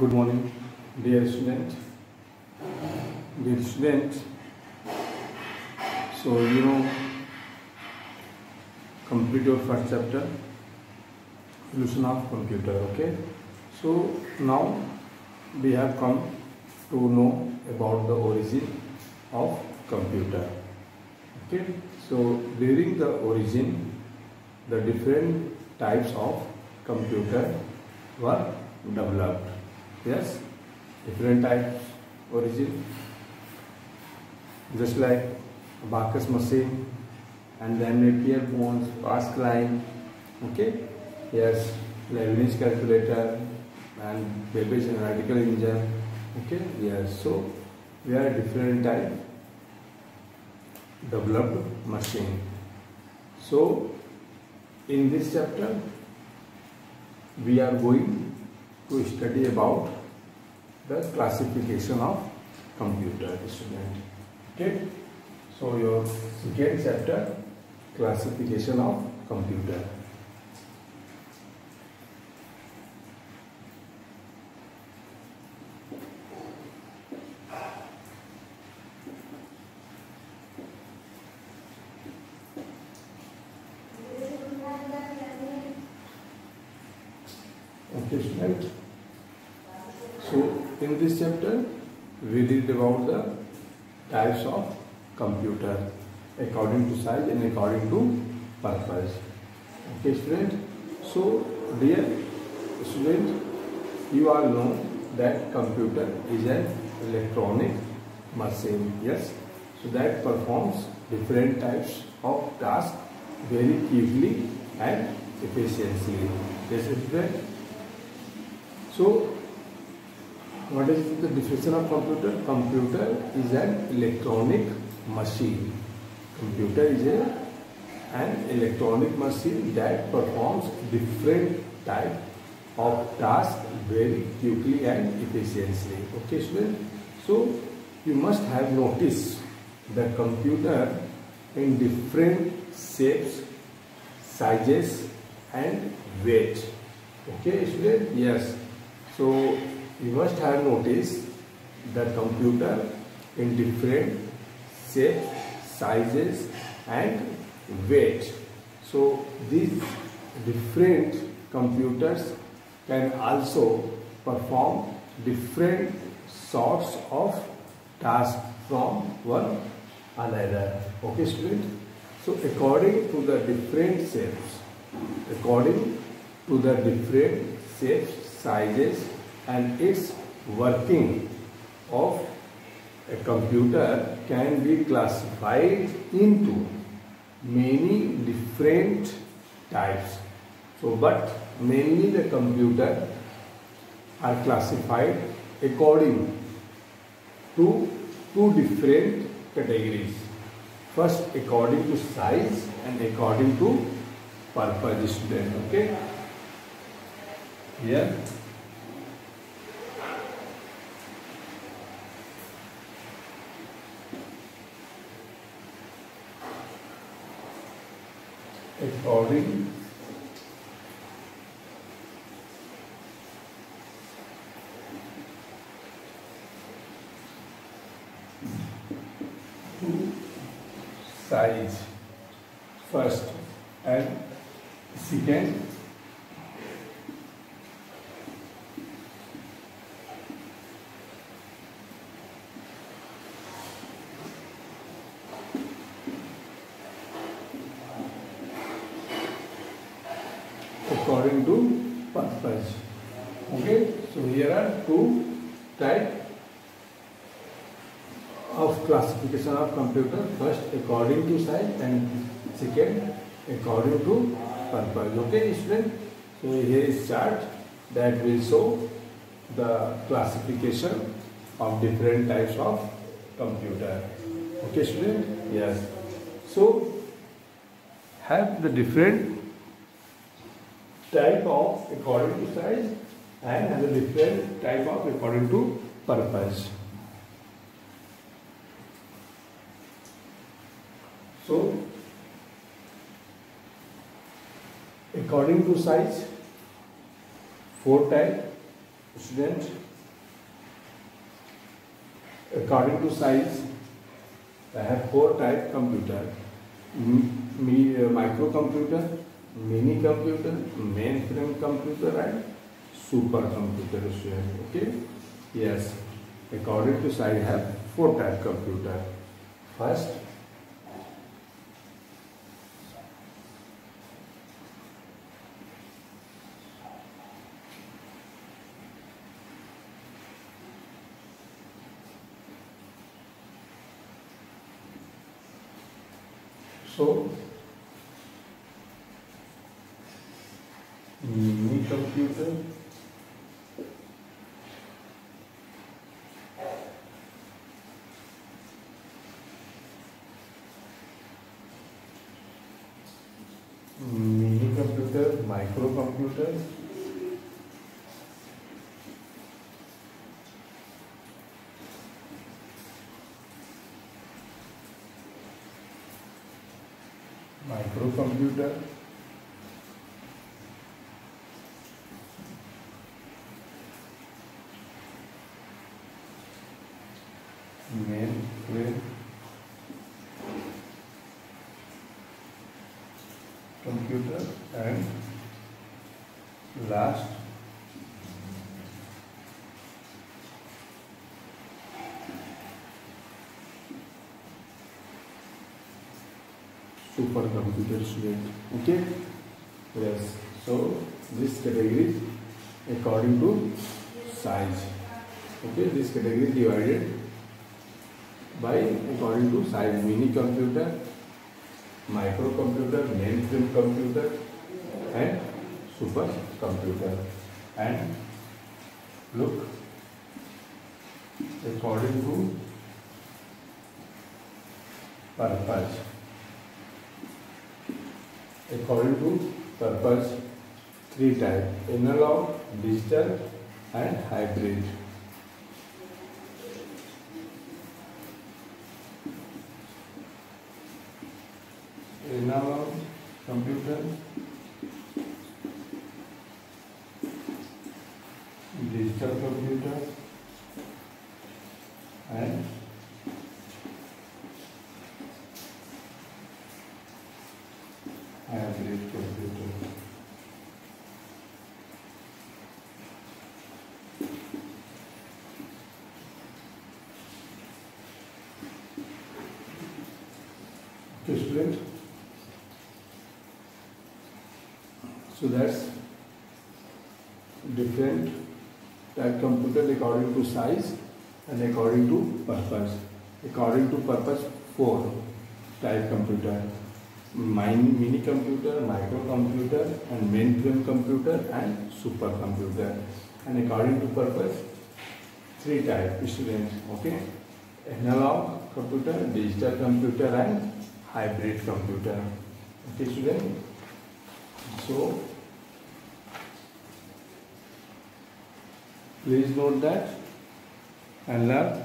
Good morning, dear student. Dear student, so complete your first chapter, solution of computer. Okay. So now we have come to know about the origin of computer. Okay. So during the origin, the different types of computer were developed. Yes, different types origin, just like Abacus machine, and then Napier phones, Pascaline. Okay, yes, Leibniz calculator and Babbage analytical engine. Okay, yes. So we are different type developed machine. So in this chapter we are going to study about the classification of computer, student. Okay, so your second chapter, classification of computer. Okay, student. So in this chapter we read about the types of computer according to size and according to purpose. Okay, student. So dear student, you all know that computer is an electronic machine. Yes, so that performs different types of tasks very quickly and efficiently. Yes, student. So what is the definition of computer? Computer is an electronic machine. Computer is an electronic machine that performs different type of tasks very quickly and efficiently. Okay, student. So you must have noticed the computer in different shapes, sizes, and weight. Okay, student. Yes. So you must have noticed the computer in different shapes, sizes and weight. So these different computers can also perform different sorts of tasks from one another. Okay, student. So according to the different shapes, sizes and its working of a computer can be classified into many different types. So but mainly the computer are classified according to two different categories. First according to size and according to purpose, student. Okay, here according to size first and second according to purpose. Okay, so here are two types of classification of computer. First according to size and second according to purpose. Okay, student. So here is chart that will show the classification of different types of computer. Okay, student. Yes. So have the different type of according to size and have a different type of according to purpose. So according to size, 4 type student according to size, I have 4 type computer: microcomputer, mini computer, mainframe computer, and supercomputer. Okay? Yes. According to size, I have 4 type computer. First, mini computer, microcomputer, mainframe computer, and last supercomputer, student. Okay? Yes. So this category is according to size. Okay? This category is divided by according to size: mini computer, microcomputer, mainframe computer, and supercomputer. And look, according to purpose. According to purpose, 3 types: analog, digital, and hybrid. Analog computer, digital computer, and hybrid computer. Okay, student. So that's different type computer according to size and according to purpose. According to purpose, 4 type computer: mini computer, microcomputer, and mainframe computer, and supercomputer. And according to purpose, 3 type, students. Okay? Analog computer, digital computer, and hybrid computer. Okay, student? So please note that and learn.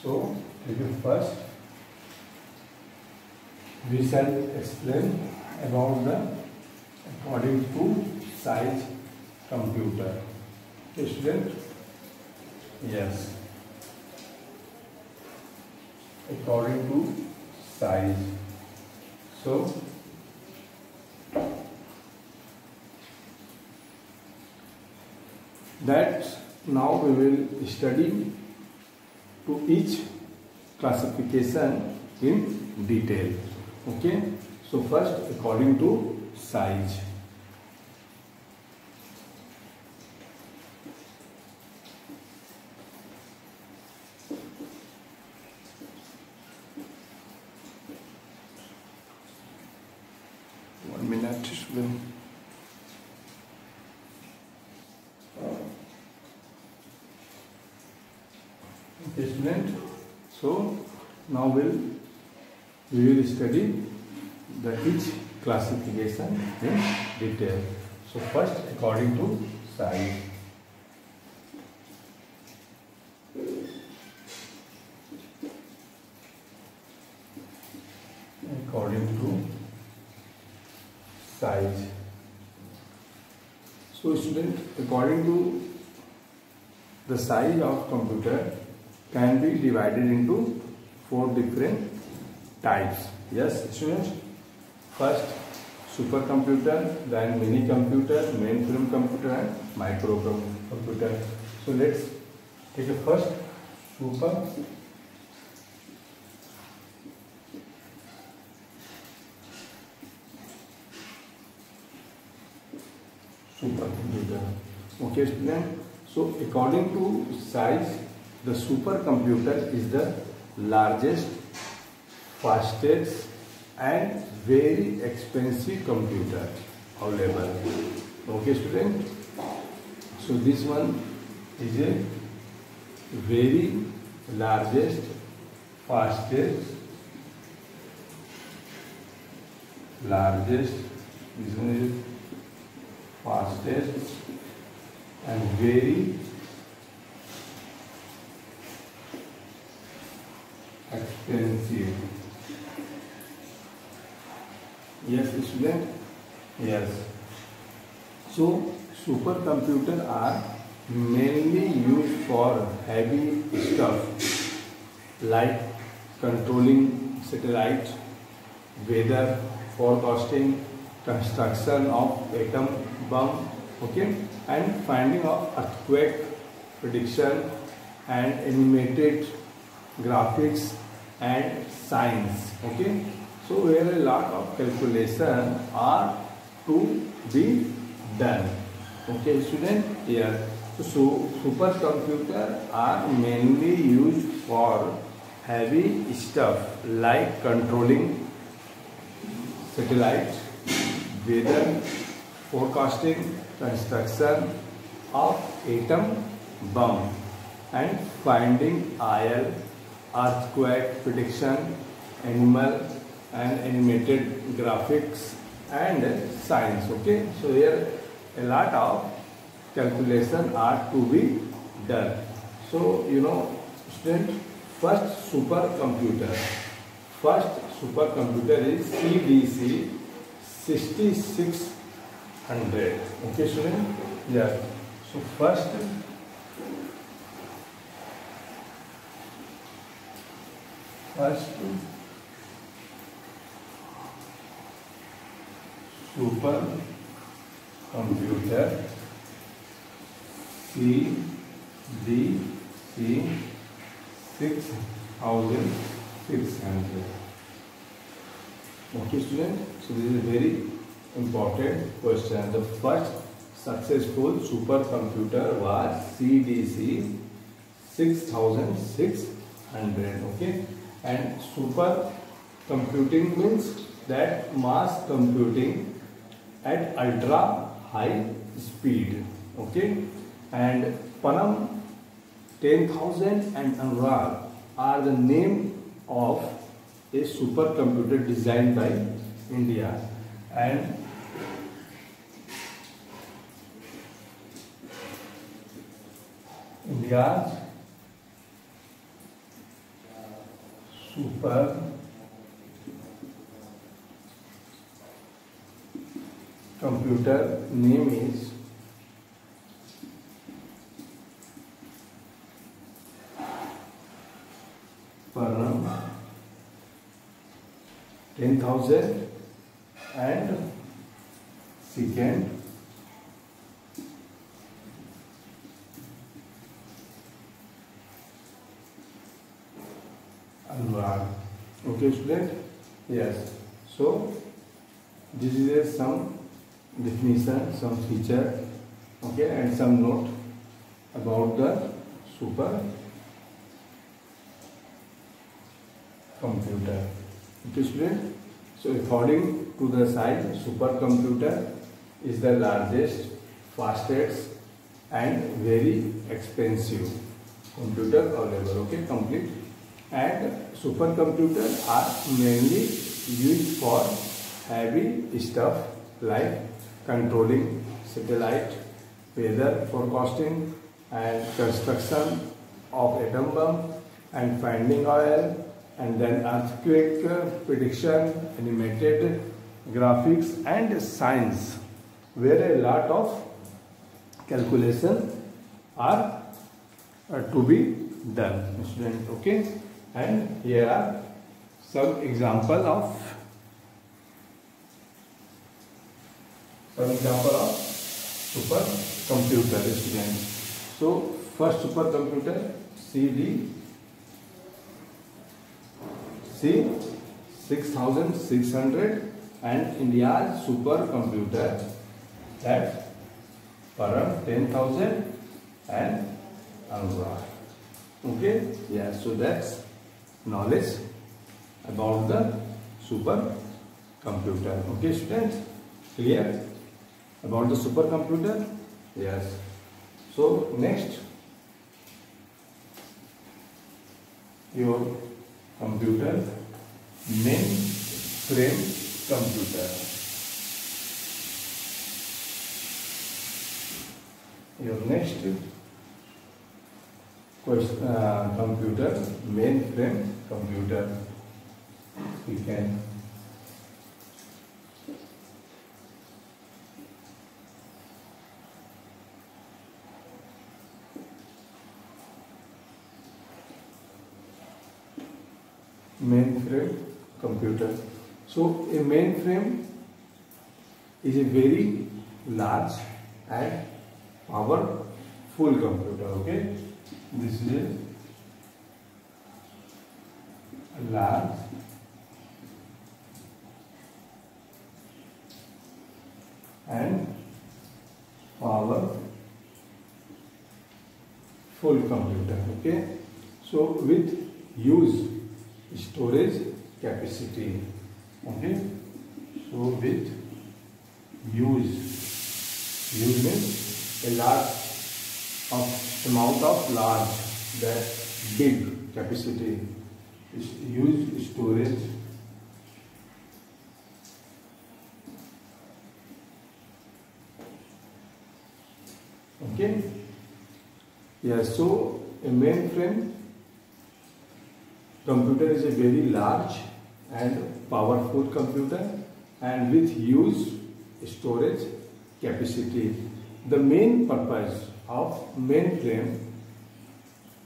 So first we shall explain about the according to size computer. Okay, student? Yes. According to size. So that now we will study to each classification in detail. Okay? So first, according to size. One minute, student. Okay, student. So now we will study the each classification in detail. So first, according to size. According to size. So student, according to the size of computer can be divided into 4 different types. Yes, students. First, supercomputer, then mini computer, mainframe computer, and micro computer. So let's take a first supercomputer. Okay, student. So according to size, the supercomputer is the largest, fastest, and very expensive computer available. Okay, student. So this one is a very largest, fastest, this one is fastest and very expensive. Yes, student. Yes. So supercomputers are mainly used for heavy stuff like controlling satellite, weather forecasting, construction of atom bomb, okay, and finding of earthquake prediction, and animated graphics and science. Okay, so where a lot of calculation are to be done. Okay, student. Here, so supercomputers are mainly used for heavy stuff like controlling satellite, weather forecasting, construction of atom bomb, and finding oil, earthquake prediction, animal and animated graphics and science. Okay, so here a lot of calculation are to be done. So student, first supercomputer is CDC 6600. Okay, student. Yeah. So first supercomputer CDC 6600. Okay, student. So this is a very important question. The first successful supercomputer was CDC 6600. Okay, and supercomputing means that mass computing at ultra high speed. Okay, and Panam 10,000 and Anurag are the name of a supercomputer designed by India, and India's supercomputer name is Panam 10,000 and second Anurag. Okay, student. Yes. So this is some definition, some feature, okay, and some note about the supercomputer. Okay, student. So according to the size, supercomputer is the largest, fastest and very expensive computer available. Okay, complete. And supercomputers are mainly used for heavy stuff like controlling satellite, weather forecasting, and construction of atom bomb, and finding oil, and then earthquake prediction, animated graphics and science, where a lot of calculation are to be done, student. Okay, and here are some example of supercomputer, students. So first supercomputer C6600 and India's supercomputer that Param 10,000 and Anugrah. Okay, yeah, so that's knowledge about the supercomputer. Okay, students, clear about the supercomputer? Yes. So next, your computer, mainframe computer. Your next question, computer, mainframe computer. We can mainframe computer. So a mainframe is a very large and powerful computer. Okay, this is a large and powerful computer. Okay, so with huge storage capacity. Okay, so with huge means a large amount of large, that big capacity, is huge storage okay. Yeah, so a mainframe computer is a very large and powerful computer and with huge storage capacity. The main purpose of mainframe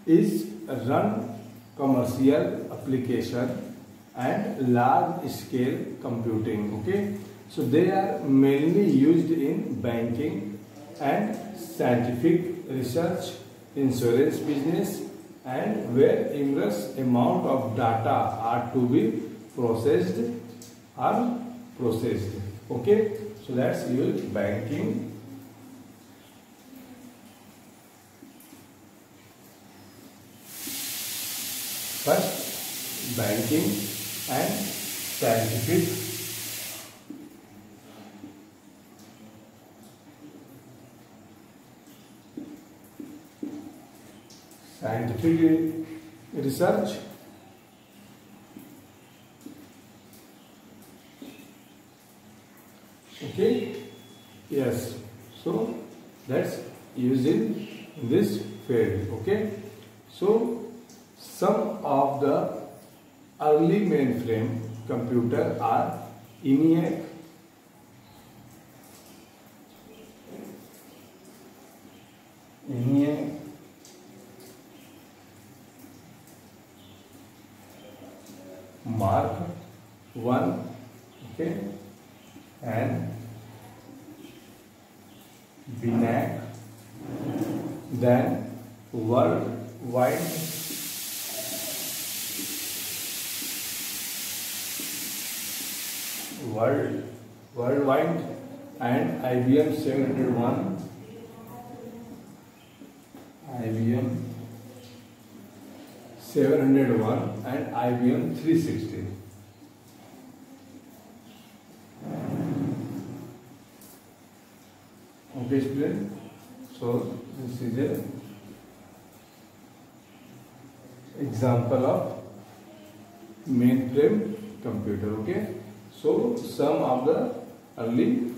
is run commercial application and large scale computing. Okay, so they are mainly used in banking and scientific research, insurance business, and where immense amount of data are to be processed. Okay, so let's use banking. First, banking and scientific research. Okay, yes, so that's used in this field. Okay, so some of the early mainframe computer are ENIAC, Mark 1, okay, and BNAC, then worldwide and IBM 701, and IBM 360. Okay, student. So this is an example of mainframe computer. Okay, so some of the early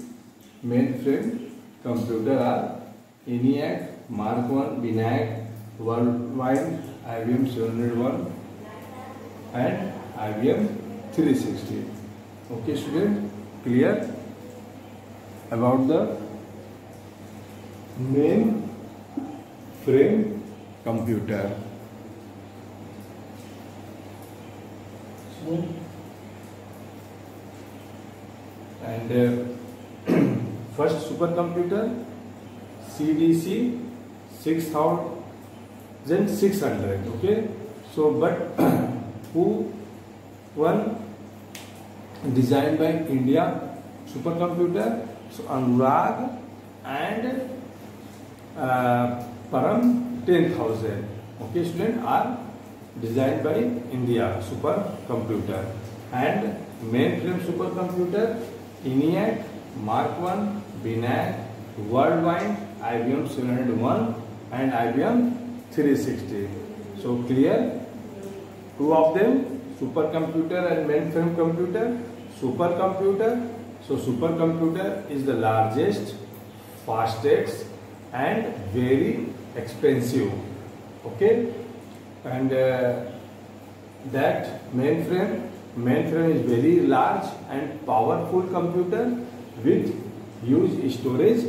mainframe computer are ENIAC, Mark 1, BNAC, worldwide, IBM 701 and IBM 360. Okay, student, clear about the mainframe computer. And first supercomputer CDC 6600. Okay, so but who one designed by India supercomputer? So Anurag and Param 10,000. Okay, student, are designed by India supercomputer. And mainframe supercomputer ENIAC Mark 1, BNAC, Worldwide, IBM 701 and IBM 360. So clear? Two of them, supercomputer and mainframe computer. Supercomputer, so supercomputer is the largest, fastest and very expensive. Okay, and that mainframe is very large and powerful computer with huge storage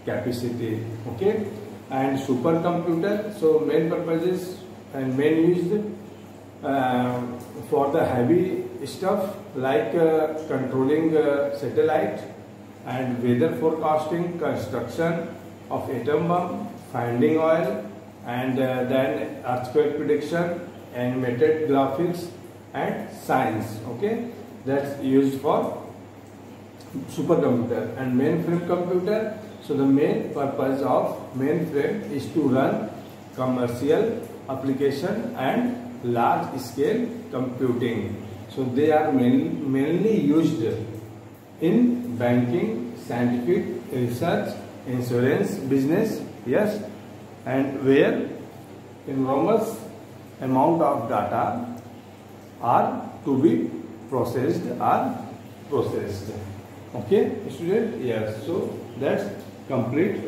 capacity. Okay, and supercomputer, so main purposes and main used for the heavy stuff like controlling satellite and weather forecasting, construction of atom bomb, finding oil, and then earthquake prediction, animated graphics and science. Okay, that's used for supercomputer. And mainframe computer, so the main purpose of mainframe is to run commercial application and large scale computing. So they are mainly used in banking, scientific research, insurance business, yes, and where enormous amount of data are to be processed. Okay, student? Yes. So that's complete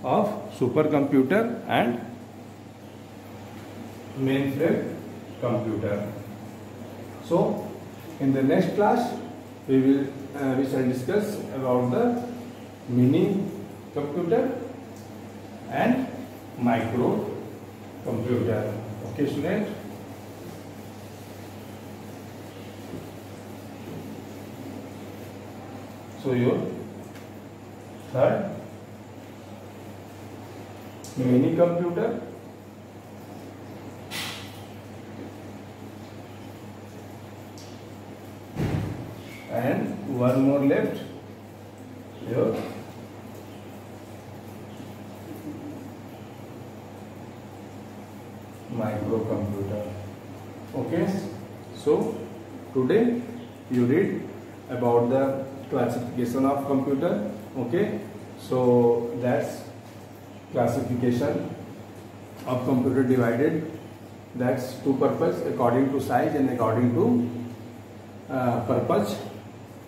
of supercomputer and mainframe computer. So in the next class we shall discuss about the mini computer and micro computer. Okay, student? So your third, mini computer and one more left, your microcomputer. Okay, so today you read about the classification of computer. Okay, so that's classification of computer divided. That's two purpose according to size and according to purpose.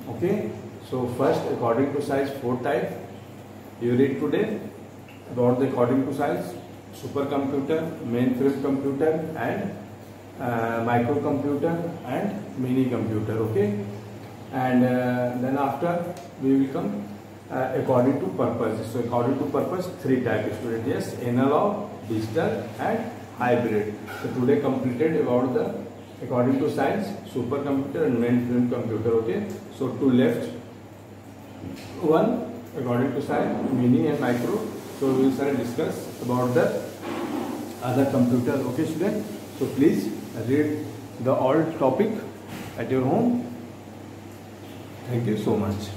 Okay, so first according to size, 4 types you read today about the according to size: supercomputer, mainframe computer and microcomputer and mini computer. Okay, and then after we will come according to purpose. So according to purpose, 3 types, student. Yes, analog, digital and hybrid. So today completed about the according to science, supercomputer and mainframe computer. Okay, so 2 left, 1 according to science, mini and micro. So we shall discuss about the other computer. Okay, student? So please read the all topic at your home. Thank you so much.